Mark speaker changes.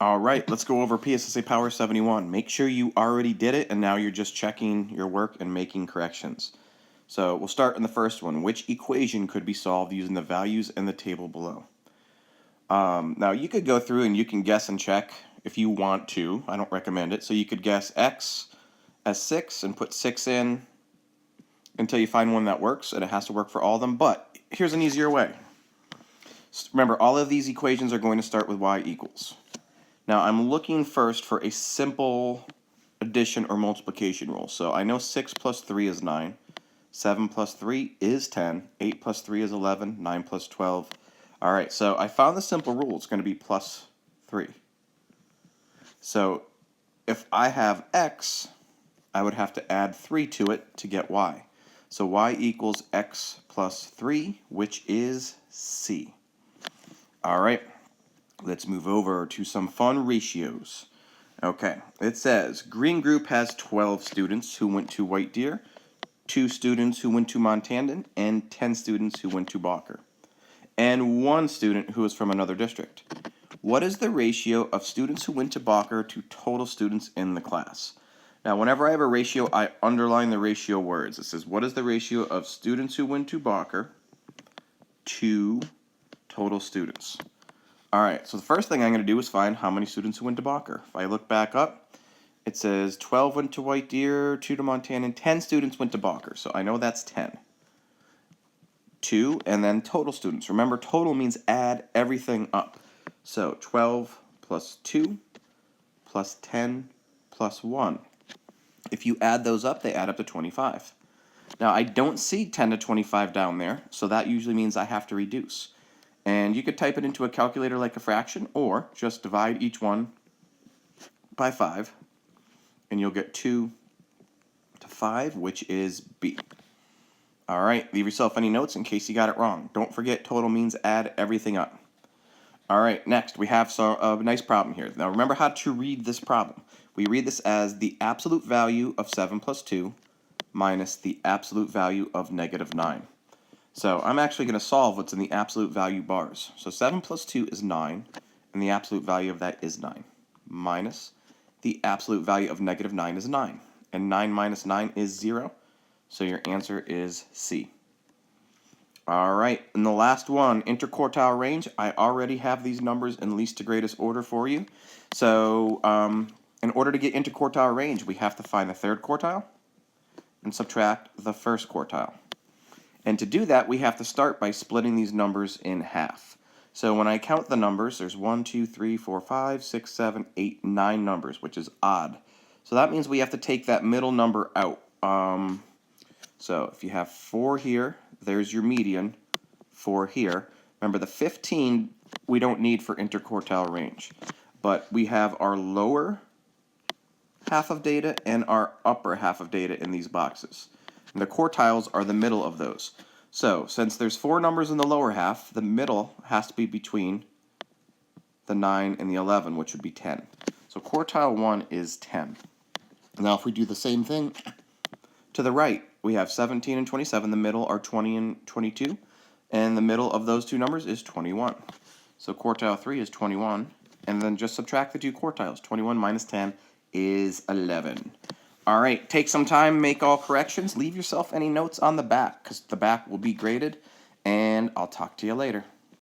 Speaker 1: All right, let's go over PSSA Power 71. Make sure you already did it, and now you're just checking your work and making corrections. So we'll start in the first one. Which equation could be solved using the values in the table below? Now, you could go through and you can guess and check if you want to. I don't recommend it. So you could guess x as 6 and put 6 in until you find one that works, and it has to work for all of them. But here's an easier way. Remember, all of these equations are going to start with y equals. Now, I'm looking first for a simple addition or multiplication rule. So I know 6 plus 3 is 9, 7 plus 3 is 10, 8 plus 3 is 11, 9 plus 12. All right, so I found the simple rule. It's going to be plus 3. So if I have x, I would have to add 3 to it to get y. So y equals x plus 3, which is C. All right. Let's move over to some fun ratios. Okay, it says green group has 12 students who went to White Deer, 2 students who went to Montandan, and 10 students who went to Balker, and 1 student who is from another district. What is the ratio of students who went to Balker to total students in the class? Now, whenever I have a ratio, I underline the ratio words. It says, what is the ratio of students who went to Balker to total students? All right, so the first thing I'm going to do is find how many students who went to Balker. If I look back up, it says 12 went to White Deer, 2 to Montana, and 10 students went to Balker. So I know that's 10. 2, and then total students. Remember, total means add everything up. So 12 plus 2 plus 10 plus 1. If you add those up, they add up to 25. Now, I don't see 10 to 25 down there, so that usually means I have to reduce. And you could type it into a calculator like a fraction, or just divide each one by 5, and you'll get 2 to 5, which is B. All right, leave yourself any notes in case you got it wrong. Don't forget, total means add everything up. All right, next we have a nice problem here. Now remember how to read this problem. We read this as the absolute value of 7 plus 2 minus the absolute value of negative 9. So I'm actually going to solve what's in the absolute value bars. So 7 plus 2 is 9, and the absolute value of that is 9, minus the absolute value of negative 9 is 9, and 9 minus 9 is 0, so your answer is C. All right, and the last one, interquartile range. I already have these numbers in least to greatest order for you. So in order to get interquartile range, we have to find the third quartile and subtract the first quartile. And to do that, we have to start by splitting these numbers in half. So when I count the numbers, there's 1, 2, 3, 4, 5, 6, 7, 8, 9 numbers, which is odd. So that means we have to take that middle number out. So if you have 4 here, there's your median, 4 here. Remember, the 15 we don't need for interquartile range. But we have our lower half of data and our upper half of data in these boxes. And the quartiles are the middle of those. So, since there's 4 numbers in the lower half, the middle has to be between the 9 and the 11, which would be 10. So quartile 1 is 10. Now if we do the same thing to the right, we have 17 and 27. The middle are 20 and 22. And the middle of those two numbers is 21. So quartile 3 is 21. And then just subtract the two quartiles. 21 minus 10 is 11. All right, take some time, make all corrections. Leave yourself any notes on the back, because the back will be graded. And I'll talk to you later.